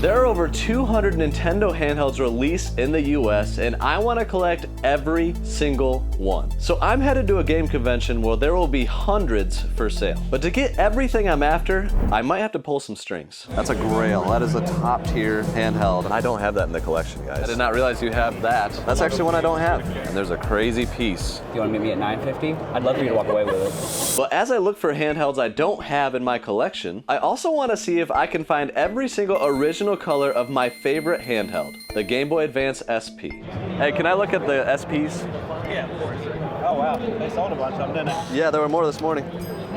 There are over 200 Nintendo handhelds released in the US, and I want to collect every single one. So I'm headed to a game convention where there will be hundreds for sale. But to get everything I'm after, I might have to pull some strings. That's a Grail. That is a top tier handheld. And I don't have that in the collection, guys. I did not realize you have that. That's actually one I don't have. And there's a crazy piece. You want to meet me at 950? I'd love for you to walk away with it. But as I look for handhelds I don't have in my collection, I also want to see if I can find every single original color of my favorite handheld, the Game Boy Advance SP. Hey, can I look at the SPs? Yeah, of course. Oh wow, they sold a bunch of them, didn't they? Yeah, there were more this morning.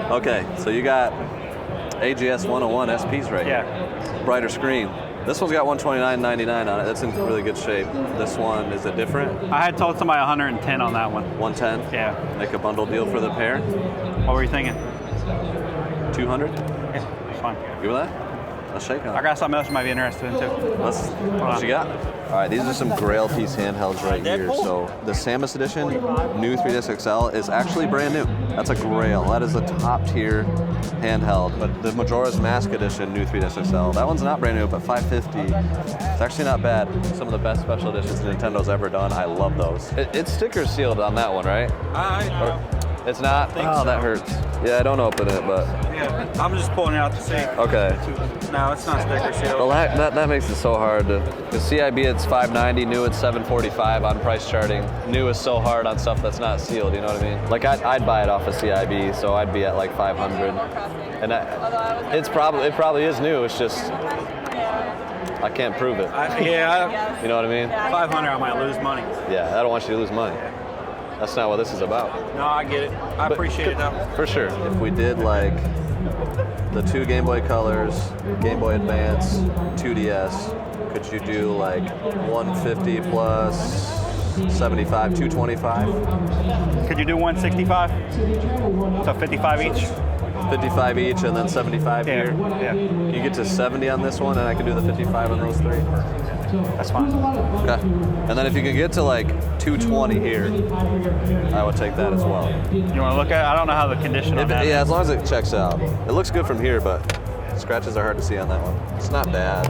Okay, so you got AGS 101 SPs right here. Yeah. Brighter screen. This one's got $129.99 on it. That's in really good shape. This one, is it different? I had told somebody 110 on that one. 110? Yeah. Make a bundle deal for the pair? What were you thinking? 200? Yeah, it's fine. Give me that? Let's shake on it. I got something else you might be interested in too. What you got? All right, these are some Grail piece handhelds right here. So the Samus Edition, new 3DS XL, is actually brand new. That's a Grail. That is a top tier handheld. But the Majora's Mask Edition, new 3DS XL, that one's not brand new, but $550. It's actually not bad. Some of the best special editions Nintendo's ever done. I love those. It's sticker sealed on that one, right? It's not? Oh, that hurts. Yeah, don't open it, but... Yeah, I'm just pulling it out to see. Okay. No, it's not sticker sealed. Well, that makes it so hard to... Because CIB, it's $590, new it's $745 on price charting. New is so hard on stuff that's not sealed, you know what I mean? Like, I'd buy it off of CIB, so I'd be at like $500. And it probably is new, it's just... I can't prove it. Yeah. You know what I mean? 500, I might lose money. Yeah, I don't want you to lose money. That's not what this is about. No, I get it. I appreciate it though. For sure. If we did like the two Game Boy Colors, Game Boy Advance, 2DS, could you do like 150 plus 75, 225? Could you do 165? So 55 each? 55 each and then 75 here? Yeah. You get to 70 on this one and I can do the 55 on those three? That's fine. Okay. And then if you could get to like 220 here, I would take that as well. You want to look at it? I don't know how the condition on that is. Yeah, as long as it checks out. It looks good from here, but scratches are hard to see on that one. It's not bad.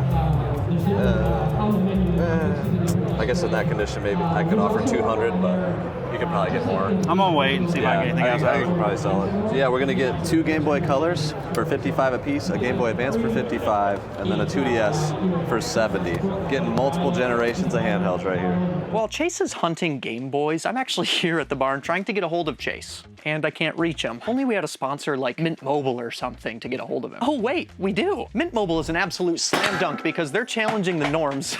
I guess in that condition, maybe I could offer 200, but you could probably get more. I'm gonna wait and see if I get anything else. I can probably sell it. So yeah, we're gonna get two Game Boy Colors for 55 a piece, a Game Boy Advance for 55, and then a 2DS for 70. Getting multiple generations of handhelds right here. While Chase is hunting Game Boys, I'm actually here at the barn trying to get a hold of Chase. And I can't reach him. Only we had a sponsor like Mint Mobile or something to get a hold of him. Oh wait, we do. Mint Mobile is an absolute slam dunk because they're challenging the norms.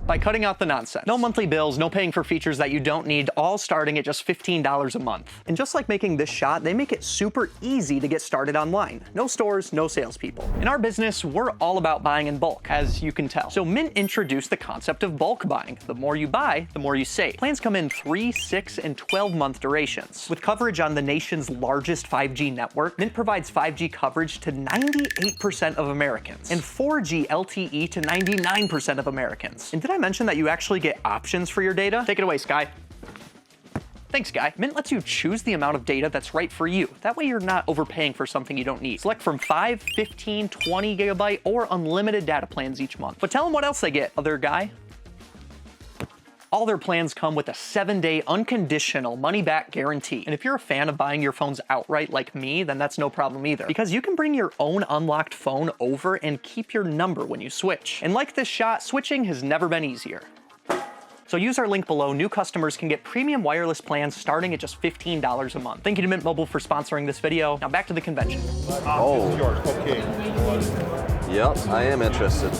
By cutting out the nonsense. No monthly bills, no paying for features that you don't need, all starting at just $15 a month. And just like making this shot, they make it super easy to get started online. No stores, no salespeople. In our business, we're all about buying in bulk, as you can tell. So Mint introduced the concept of bulk buying. The more you buy, the more you save. Plans come in 3, 6, and 12-month durations. With coverage on the nation's largest 5G network, Mint provides 5G coverage to 98% of Americans, and 4G LTE to 99% of Americans. And did I mention that you actually get options for your data? Take it away, Sky. Thanks, Guy. Mint lets you choose the amount of data that's right for you. That way you're not overpaying for something you don't need. Select from 5, 15, 20 gigabyte, or unlimited data plans each month. But tell them what else they get, other guy. All their plans come with a 7-day unconditional money-back guarantee. And if you're a fan of buying your phones outright like me, then that's no problem either. Because you can bring your own unlocked phone over and keep your number when you switch. And like this shot, switching has never been easier. So use our link below. New customers can get premium wireless plans starting at just $15 a month. Thank you to Mint Mobile for sponsoring this video. Now back to the convention. Oh. Yep, I am interested.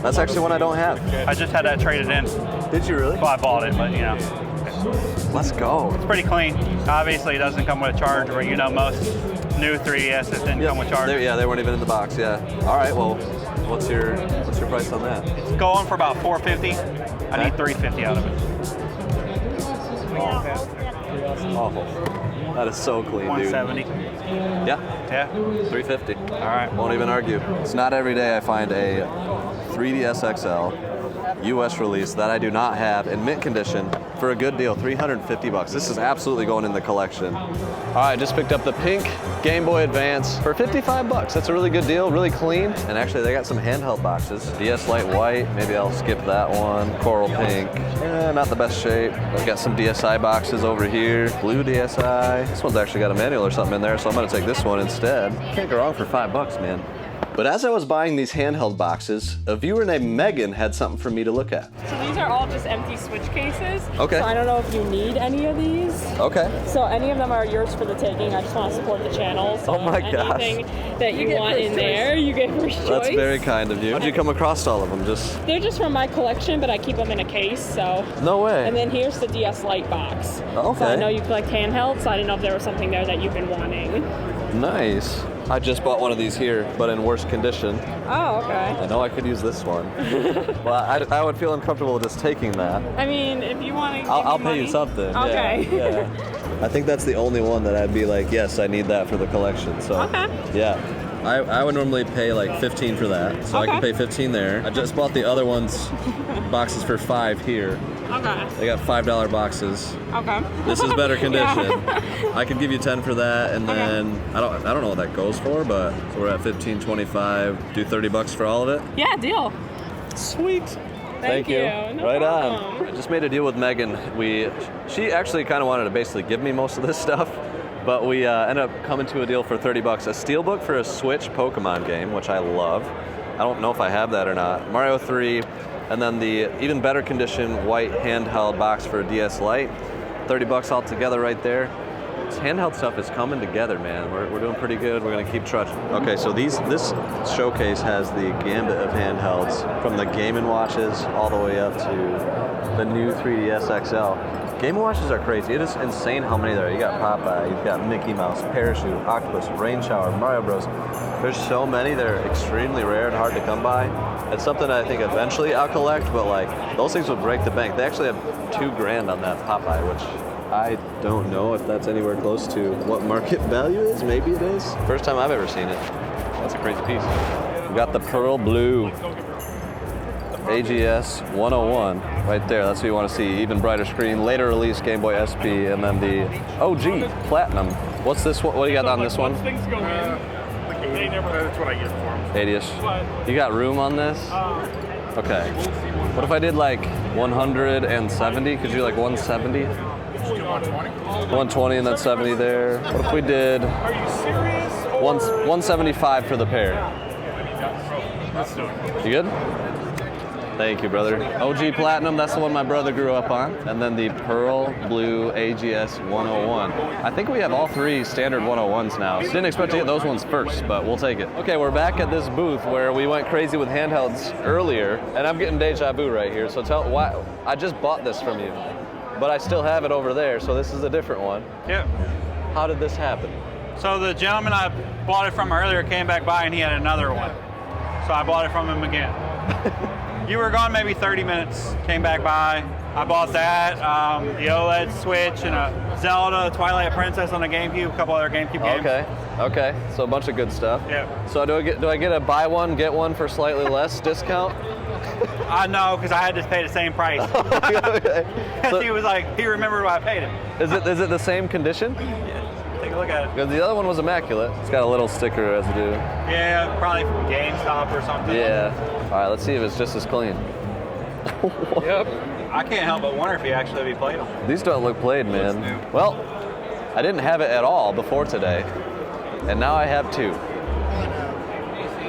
That's actually one I don't have. I just had that traded in. Did you really? Well, I bought it, but you know. Let's go. It's pretty clean. Obviously, it doesn't come with a charger, but you know most new 3DS didn't come with charger. They weren't even in the box. Yeah. All right. Well, what's your price on that? It's going for about $450. I need $350 out of it. Awful. That is so clean, dude. 170. Yeah. Yeah. $350. All right. Won't even argue. It's not every day I find a 3DS XL US release that I do not have in mint condition for a good deal, 350 bucks. This is absolutely going in the collection. All right, just picked up the pink Game Boy Advance for 55 bucks. That's a really good deal, really clean. And actually they got some handheld boxes. DS Lite white, maybe I'll skip that one. Coral pink, not the best shape. I've got some DSi boxes over here. Blue DSi. This one's actually got a manual or something in there, so I'm gonna take this one instead. Can't go wrong for 5 bucks, man. But as I was buying these handheld boxes, a viewer named Megan had something for me to look at. So these are all just empty switch cases. Okay. So I don't know if you need any of these. Okay. So any of them are yours for the taking. I just want to support the channel. So Oh my gosh. anything that you want in there, you get first choice. That's very kind of you. How'd you come across all of them? They're just from my collection, but I keep them in a case, so. No way. And then here's the DS Lite box. Okay. So I know you collect handhelds, so I didn't know if there was something there that you've been wanting. Nice. I just bought one of these here, but in worse condition. Oh, okay. I know I could use this one. Well, I would feel uncomfortable just taking that. I mean, if you want to give I'll me pay you money. something. Okay. Yeah. I think that's the only one that I'd be like, yes, I need that for the collection. So, Okay. yeah. I would normally pay like 15 for that, so I can pay 15 there. I just bought the other ones, boxes for 5 here. Okay. They got $5 boxes. Okay. This is better condition. Yeah. I could give you 10 for that, and then I don't know what that goes for, but so we're at 15, 25. Do 30 bucks for all of it. Yeah, deal. Sweet. Thank you. No Right problem. on. I just made a deal with Megan. She actually kind of wanted to basically give me most of this stuff, but we ended up coming to a deal for 30 bucks. A steelbook for a Switch Pokemon game, which I love. I don't know if I have that or not. Mario 3, and then the even better condition white handheld box for a DS Lite. 30 bucks altogether right there. This handheld stuff is coming together, man. We're doing pretty good. We're gonna keep trudging. Okay, so this showcase has the gambit of handhelds, from the Game & Watches all the way up to the new 3DS XL. Game & Watches are crazy. It is insane how many there are. You got Popeye, you've got Mickey Mouse, Parachute, Octopus, Rain Shower, Mario Bros. There's so many. They're extremely rare and hard to come by. It's something I think eventually I'll collect, but like those things would break the bank. They actually have $2,000 on that Popeye, which I don't know if that's anywhere close to what market value is. Maybe it is. First time I've ever seen it. That's a crazy piece. We got the Pearl Blue AGS 101 right there. That's what you want to see. Even brighter screen. Later release Game Boy SP, and then the OG Platinum. What's this one? What do you got on this one? That's what I get for them. 80ish. You got room on this? Okay. What if I did like 170? Could you do like 170? 120 and then 70 there. What if we did Are you serious? 175 for the pair? Let's do it. You good? Thank you, brother. OG Platinum, that's the one my brother grew up on. And then the Pearl Blue AGS 101. I think we have all 3 standard 101s now. Didn't expect to get those ones first, but we'll take it. Okay, we're back at this booth where we went crazy with handhelds earlier, and I'm getting deja vu right here. So tell why I just bought this from you, but I still have it over there, so this is a different one. Yep. How did this happen? So the gentleman I bought it from earlier came back by and he had another one. So I bought it from him again. You were gone maybe 30 minutes, came back by. I bought that, the OLED Switch, and a Zelda, Twilight Princess on the GameCube, a couple other GameCube games. Okay. So a bunch of good stuff. Yeah. So do I get a buy one, get one for slightly less discount? No, because I had to pay the same price. Okay. So He was like, he remembered why I paid it. is it the same condition? Take a look at it. Because the other one was immaculate. It's got a little sticker residue. Yeah, probably from GameStop or something. Yeah. All right, let's see if it's just as clean. Yep. I can't help but wonder if he actually played them. These don't look played, man. new. Well, I didn't have it at all before today, and now I have 2.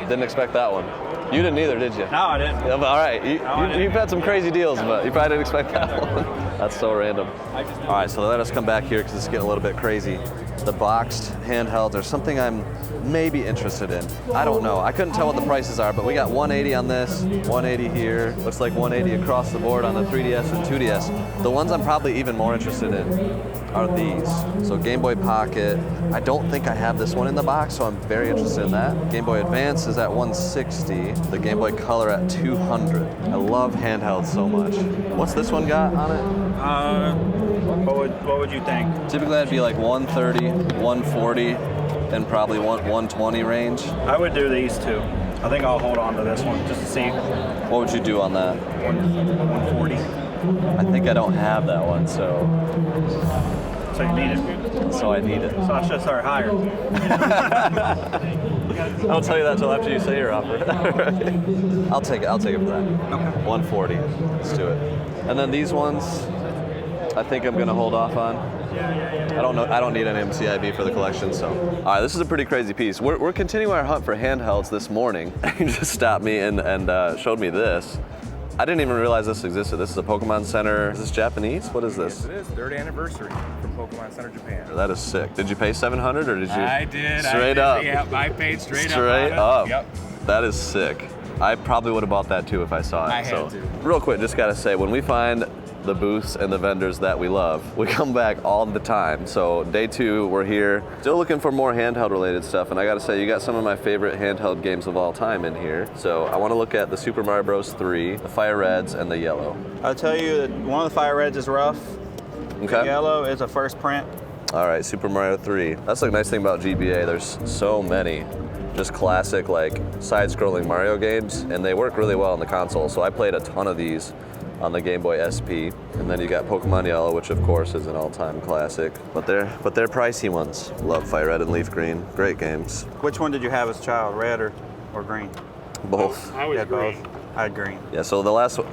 Didn't expect that one. You didn't either, did you? No, I didn't. Yeah, but all right, I didn't. you've had some crazy deals, but you probably didn't expect that one. That's so random. All right, so let us come back here because it's getting a little bit crazy. The boxed handhelds are something I'm maybe interested in. I don't know. I couldn't tell what the prices are, but we got 180 on this, 180 here. Looks like 180 across the board on the 3DS and 2DS. The ones I'm probably even more interested in are these. So Game Boy Pocket. I don't think I have this one in the box, so I'm very interested in that. Game Boy Advance is at 160. The Game Boy Color at 200. I love handhelds so much. What's this one got on it? What would you think? Typically that'd be like 130, 140, and probably 120 range. I would do these two. I think I'll hold on to this one just to see What would you do on that? 140. I think I don't have that one, so So you need it. I need it. So I should start higher. I'll tell you that till after you say your offer. I'll take it for that. Okay. 140. Let's do it. And then these ones, I think I'm gonna hold off on. I don't know. I don't need an MCIB for the collection, so. All right, this is a pretty crazy piece. We're continuing our hunt for handhelds this morning. He just stopped me and showed me this. I didn't even realize this existed. This is a Pokemon Center. Is this Japanese? What is this? Yes, it is. 3rd anniversary from Pokemon Center Japan. That is sick. Did you pay $700 or did you? I did. Straight up. Yeah, I paid straight up. Straight up. Yep. That is sick. I probably would have bought that too if I saw it. I had to. Real quick, just gotta say, when we find the booths and the vendors that we love, we come back all the time. So day 2, we're here, still looking for more handheld related stuff. And I gotta say, you got some of my favorite handheld games of all time in here. So I wanna look at the Super Mario Bros. 3, the Fire Reds, and the Yellow. I'll tell you that one of the Fire Reds is rough. Okay. Yellow is a first print. All right, Super Mario 3. That's the nice thing about GBA. There's so many just classic like side-scrolling Mario games, and they work really well on the console. So I played a ton of these on the Game Boy SP. And then you got Pokemon Yellow, which of course is an all-time classic. But they're pricey ones. Love Fire Red and Leaf Green. Great games. Which one did you have as a child, red or green? Both. I You was had green. both. I had green. Yeah, so the last one,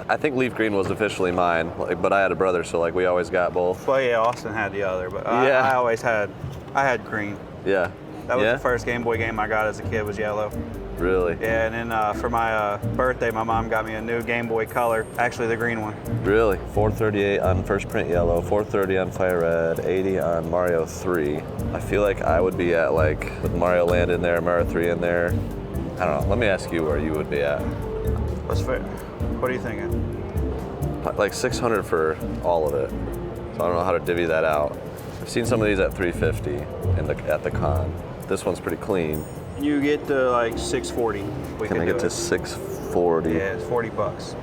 I think Leaf Green was officially mine, but I had a brother, so like we always got both. Well, yeah, Austin had the other, but Yeah. I had green. Yeah. That was yeah? the first Game Boy game I got as a kid, was yellow. Really? Yeah, and then for my birthday, my mom got me a new Game Boy Color, actually the green one. Really? 438 on first print Yellow, 430 on Fire Red, 80 on Mario 3. I feel like I would be at like, with Mario Land in there, Mario 3 in there. I don't know, let me ask you where you would be at. What's fair? What are you thinking? Like 600 for all of it. So I don't know how to divvy that out. I've seen some of these at 350 at the con. This one's pretty clean. You get to like 640. Can I get to 640? Yeah, it's $40.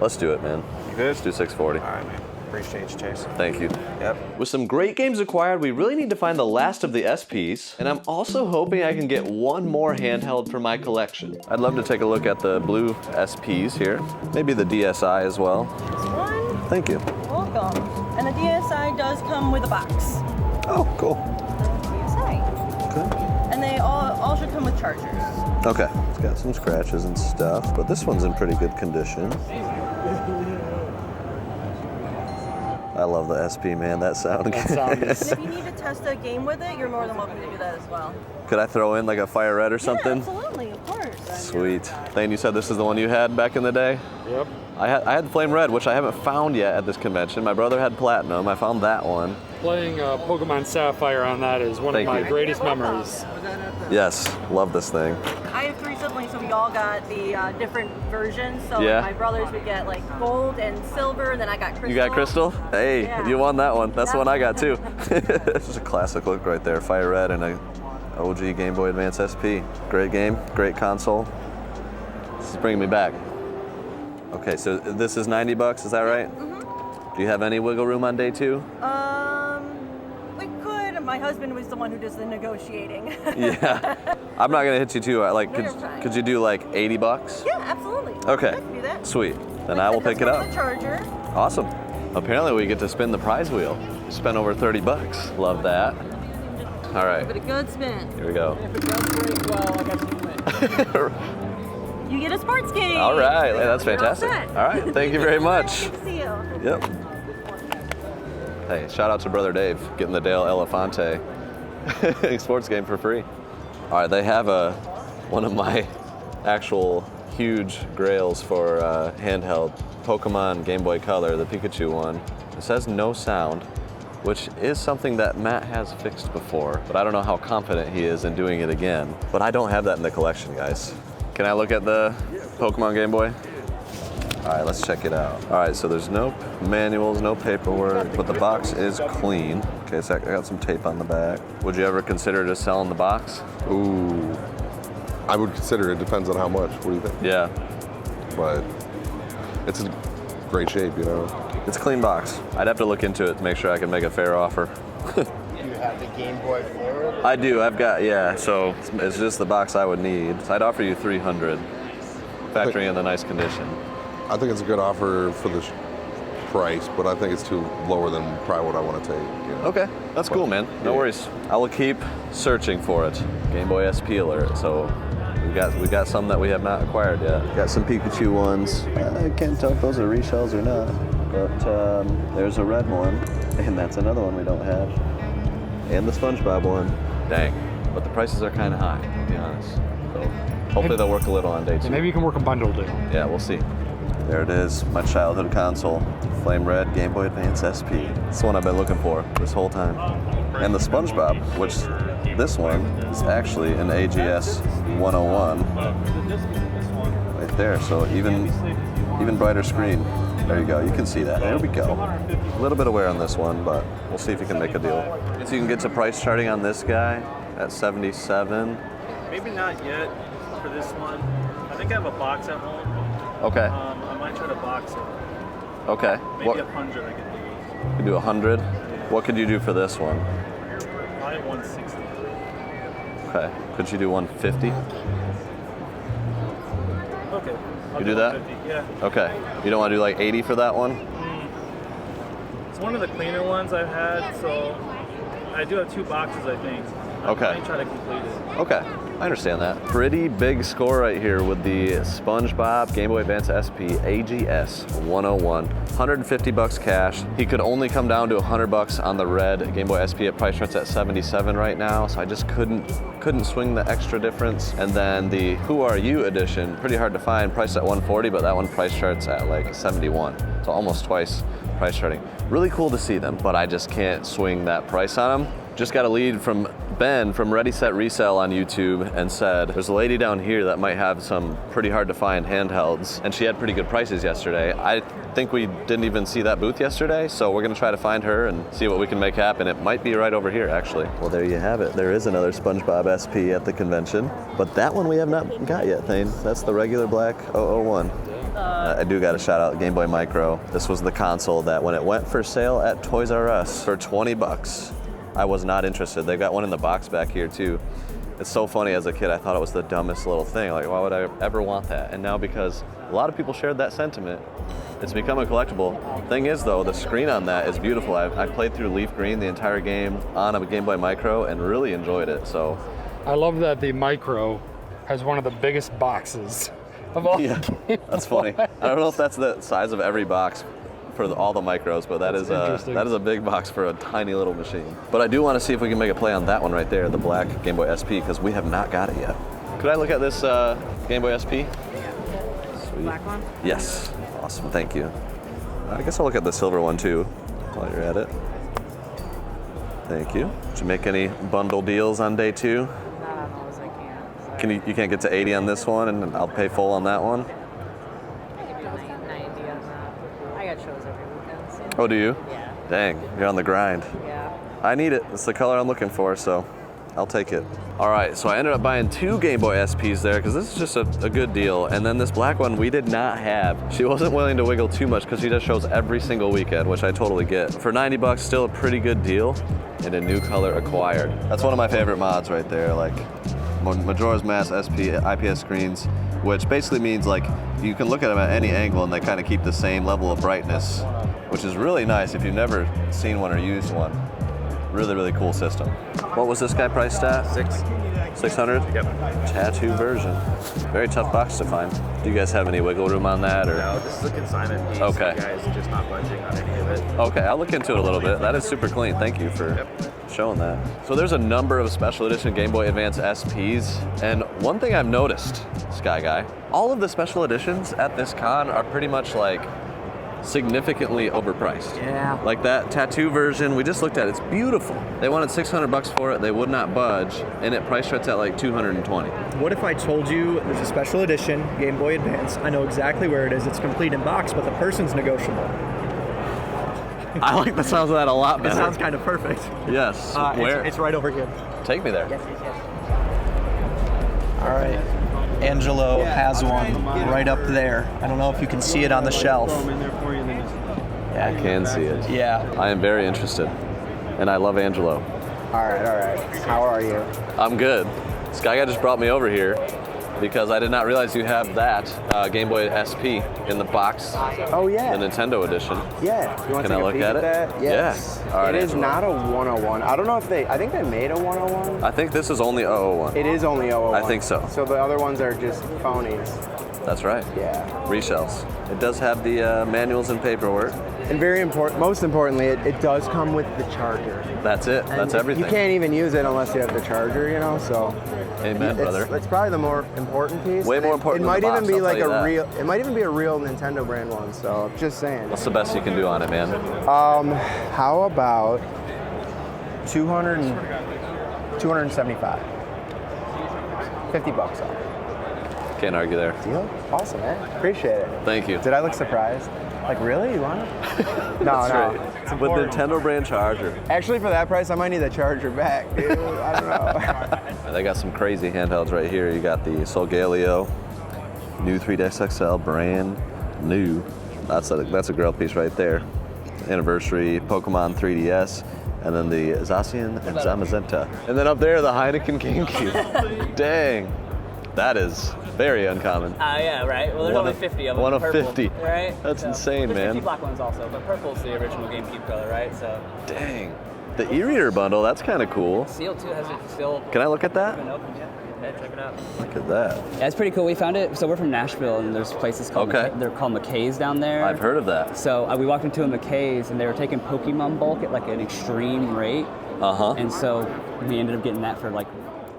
Let's do it, man. You good? Let's do 640. All right, man. Appreciate you, Chase. Thank you. Yep. With some great games acquired, we really need to find the last of the SPs, and I'm also hoping I can get one more handheld for my collection. I'd love to take a look at the blue SPs here, maybe the DSi as well. One, Thank you. welcome. And the DSi does come with a box. Oh, cool. DSi. Okay. And they all should come with chargers. Okay, it's got some scratches and stuff, but this one's in pretty good condition. I love the SP, man. That sound good. And if you need to test a game with it, you're more than welcome to do that as well. Could I throw in like a Fire Red or something? Yeah, absolutely, of course. Sweet. Thane, you said this is the one you had back in the day? Yep. I had Flame Red, which I haven't found yet at this convention. My brother had Platinum. I found that one. Playing Pokemon Sapphire on that is one Thank of my you. greatest memories. Yes, love this thing. I have 3 siblings, so we all got the different versions. So Yeah. my brothers would get like gold and silver, and then I got crystal. You got Crystal? Hey, Yeah. you won that one. That's the one I got too. This is a classic look right there. Fire Red and a OG Game Boy Advance SP. Great game, great console. This is bringing me back. Okay, so this is $90, is that right? Mm-hmm. Do you have any wiggle room on day 2? We could. My husband was the one who does the negotiating. Yeah. I'm not gonna hit you too. Like, No, you're fine. could you do like $80? Yeah, absolutely. Okay. I can do that. Sweet. Then I will It does pick it come up. with a charger. Awesome. Apparently we get to spin the prize wheel. Spent over $30. Love that. All right, Give it a good spin. here we go. If it does break well, I got to win. You get a sports game. All right, yeah, that's You're all fantastic. set. All right, thank you very much. Good to see you. Yep. Hey, shout out to Brother Dave getting the Dale Elefante sports game for free. All right, they have one of my actual huge grails for handheld Pokemon Game Boy Color, the Pikachu one. It says no sound, which is something that Matt has fixed before, but I don't know how confident he is in doing it again. But I don't have that in the collection, guys. Can I look at the Pokemon Game Boy? All right, let's check it out. All right, so there's no manuals, no paperwork, but the box is clean. Okay, so I got some tape on the back. Would you ever consider just selling the box? Ooh, I would consider it. Depends on how much. What do you think? Yeah, But it's in great shape, you know. it's a clean box. I'd have to look into it to make sure I can make a fair offer. You have the Game Boy Forward? I do, I've got, yeah, so it's just the box I would need. So I'd offer you $300. factoring in the nice condition. I think it's a good offer for the price, but I think it's too lower than probably what I want to take. You know? Okay, that's cool, man. No worries. I will keep searching for it. Game Boy SP alert. So we got some that we have not acquired yet. Got some Pikachu ones. I can't tell if those are reshells or not, but there's a red one, and that's another one we don't have, and the SpongeBob one. Dang, but the prices are kind of high, to be honest. So hopefully they'll work a little on day 2. Maybe you can work a bundle deal. Yeah, we'll see. There it is, my childhood console. Flame Red Game Boy Advance SP. It's the one I've been looking for this whole time. And the SpongeBob, which this one is actually an AGS 101. Right there, so even brighter screen. There you go, you can see that. There we go. A little bit of wear on this one, but we'll see if you can make a deal. So you can get to price charting on this guy at 77. Maybe not yet for this one. I think I have a box at home. Okay. I might try to box it. Okay. Maybe 100 I could do. You can do 100. What could you do for this one? Probably 160. Okay. Could you do 150? Okay. You do that? 150, yeah. Okay. You don't want to do like 80 for that one? It's one of the cleaner ones I've had, so I do have 2 boxes, I think. Okay. I might try to complete it. Okay. I understand that. Pretty big score right here with the SpongeBob Game Boy Advance SP AGS 101. 150 bucks cash. He could only come down to 100 bucks on the red Game Boy SP at price charts at 77 right now, so I just couldn't swing the extra difference. And then the Who Are You edition, pretty hard to find, priced at 140, but that one price charts at like 71. So almost twice price charting. Really cool to see them, but I just can't swing that price on them. Just got a lead from Ben from Ready Set Resale on YouTube and said, there's a lady down here that might have some pretty hard to find handhelds, and she had pretty good prices yesterday. I think we didn't even see that booth yesterday, so we're gonna try to find her and see what we can make happen. It might be right over here, actually. Well, there you have it. There is another SpongeBob SP at the convention, but that one we have not got yet, Thane. That's the regular black 001. I do got to shout out Game Boy Micro. This was the console that when it went for sale at Toys R Us for 20 bucks, I was not interested. They got one in the box back here too. It's so funny, as a kid, I thought it was the dumbest little thing. Like, why would I ever want that? And now, because a lot of people shared that sentiment, it's become a collectible. Thing is though, the screen on that is beautiful. I played through Leaf Green the entire game on a Game Boy Micro and really enjoyed it, so. I love that the Micro has one of the biggest boxes of all. Yeah, that's funny. I don't know if that's the size of every box for all the micros, but that is a big box for a tiny little machine. But I do want to see if we can make a play on that one right there, the black Game Boy SP, because we have not got it yet. Could I look at this Game Boy SP? Sweet. Black one? Yes. Awesome, thank you. I guess I'll look at the silver one too while you're at it. Thank you. Did you make any bundle deals on day 2? Not on those, I can't. You can't get to 80 on this one, and I'll pay full on that one? I can do 90 on that. I got shows every weekend, so. Oh, do you? Yeah. Dang, you're on the grind. Yeah. I need it. It's the color I'm looking for, so I'll take it. All right, so I ended up buying 2 Game Boy SPs there because this is just a good deal. And then this black one we did not have. She wasn't willing to wiggle too much because she does shows every single weekend, which I totally get. For 90 bucks, still a pretty good deal, and a new color acquired. That's one of my favorite mods right there, like Majora's Mask SP IPS screens, which basically means like you can look at them at any angle and they kind of keep the same level of brightness, which is really nice if you've never seen one or used one. Really, really cool system. What was this guy priced at? 600? Yep. Tattoo version. Very tough box to find. Do you guys have any wiggle room on that? Or? No, this is a consignment piece. Okay. You guys just not budging on any of it. Okay, I'll look into it a little bit. That is super clean. Thank you for showing that. So there's a number of special edition Game Boy Advance SPs, and one thing I've noticed, Sky Guy, all of the special editions at this con are pretty much like significantly overpriced. Yeah. Like that tattoo version we just looked at, it's beautiful. They wanted 600 bucks for it, they would not budge, and it price starts at like 220. What if I told you there's a special edition Game Boy Advance? I know exactly where it is. It's complete in box, but the person's negotiable. I like the sounds of that a lot better. It sounds kind of perfect. Yes. Where? It's right over here. Take me there. Yes. All right. Angelo has one right up there. I don't know if you can see it on the shelf. Yeah, I can see it. Yeah. I am very interested, and I love Angelo. All right. How are you? I'm good. Sky Guy just brought me over here, because I did not realize you have that Game Boy SP in the box. Oh yeah. The Nintendo edition. Yeah. You want Can to I take a look peek at it? that? Yes. Yeah. All right, it is Angelo. not a 101. I don't know if I think they made a 101. I think this is only 001. It is only 001. I think so. So the other ones are just phonies. That's right. Yeah. Reshells. It does have the manuals and paperwork. And very important, most importantly, it does come with the charger. That's it. And That's everything. You can't even use it unless you have the charger, you know. So. Amen, brother. It's probably the more important piece. Way more important. It might than the even box, be I'll like tell you a that. real. It might even be a real Nintendo brand one. So just saying. What's the best you can do on it, man? How about 275? $50 off. Can't argue there. Deal? Awesome, man. Appreciate it. Thank you. Did I look surprised? Like, really? You want it? No, That's no. right. It's With important. Nintendo brand charger. Actually, for that price, I might need the charger back, dude. I don't know. They got some crazy handhelds right here. You got the Solgaleo, new 3DS XL, brand new. That's a grail piece right there. Anniversary Pokemon 3DS, and then the Zacian and Zamazenta. And then up there, the Heineken GameCube. Dang. That is very uncommon. Yeah, right. Well, there's only 50 of them. One of purple, 50. Right? That's So, insane, there's man. 50 black ones also, but purple's the original GameCube color, right? So. Dang. The e-reader bundle, that's kind of cool. Seal too has it still. Can I look at that? Been open yet? Okay, check it out. Look at that. Yeah, it's pretty cool. We found it. So we're from Nashville, and there's places called they're called McKay's down there. I've heard of that. So we walked into a McKay's, and they were taking Pokemon bulk at like an extreme rate. Uh-huh. And so we ended up getting that for like.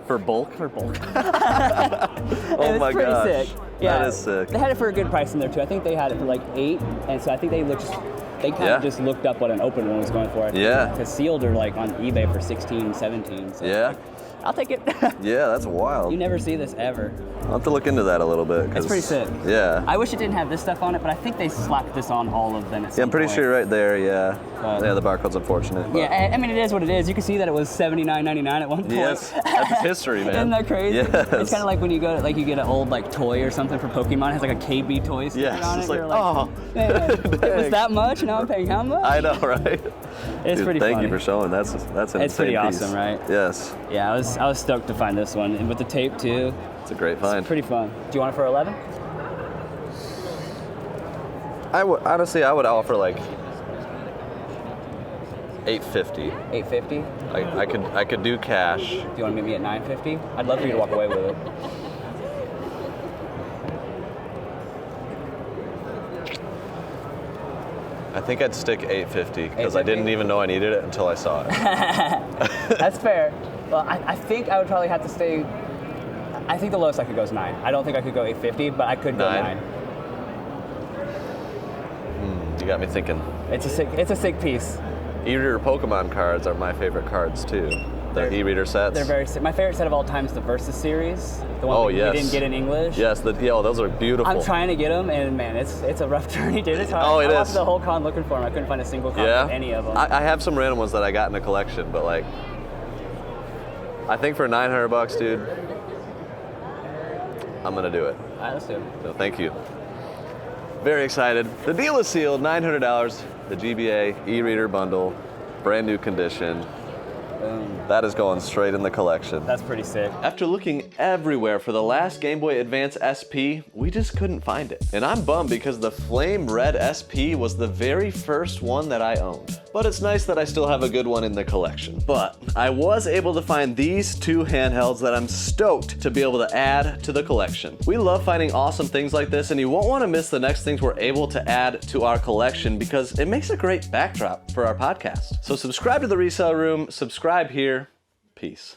For bulk? For bulk. Oh my pretty gosh. sick. Yeah, That is sick. They had it for a good price in there too. I think they had it for like 8, and so I think they kind of just looked up what an open one was going for. Yeah. Because sealed are like on eBay for 16, 17. So Yeah. I'll take it. Yeah, that's wild. You never see this ever. I'll have to look into that a little bit. It's pretty sick. Yeah. I wish it didn't have this stuff on it, but I think they slapped this on all of them at Yeah, some I'm pretty point. sure right there, yeah. Yeah, the barcode's unfortunate. But. Yeah, I mean, it is what it is. You can see that it was $79.99 at one point. Yes, that's history, man. Isn't that crazy? Yes. It's kind of like when you go, like you get an old like toy or something for Pokemon. It has like a KB toy sticker Yes, on it. it's like, You're oh, man, it was that much. Now I'm paying how much? I know, right? It's Dude, pretty thank funny. you for showing. That's an It's insane pretty piece. awesome, right? Yes. Yeah, I was stoked to find this one, and with the tape too. It's a great find. It's pretty fun. Do you want it for 11? I would honestly, I would offer like $850. $850. I could do cash. Do you want to meet me at $950? I'd love for you to walk away with it. I think I'd stick $850 because I didn't even know I needed it until I saw it. That's fair. Well, I think I would probably have to stay. I think the lowest I could go is 9. I don't think I could go 850, but I could go 9. You got me thinking. It's a sick piece. E-reader Pokemon cards are my favorite cards too. The e-reader sets. They're very sick. My favorite set of all time is the Versus series. The one we didn't get in English. Yes, those are beautiful. I'm trying to get them, and man, it's a rough journey, dude. It's hard. Oh, it I walked is. the whole con looking for them. I couldn't find a single copy of any of them. I have some random ones that I got in a collection, but like, I think for $900, dude, I'm gonna do it. All right, let's do it. So thank you. Very excited. The deal is sealed. $900. The GBA e-reader bundle, brand new condition. Boom. That is going straight in the collection. That's pretty sick. After looking everywhere for the last Game Boy Advance SP, we just couldn't find it. And I'm bummed because the Flame Red SP was the very first one that I owned. But it's nice that I still have a good one in the collection. But I was able to find these 2 handhelds that I'm stoked to be able to add to the collection. We love finding awesome things like this, and you won't want to miss the next things we're able to add to our collection because it makes a great backdrop for our podcast. So subscribe to the Resale Room, subscribe here. Peace.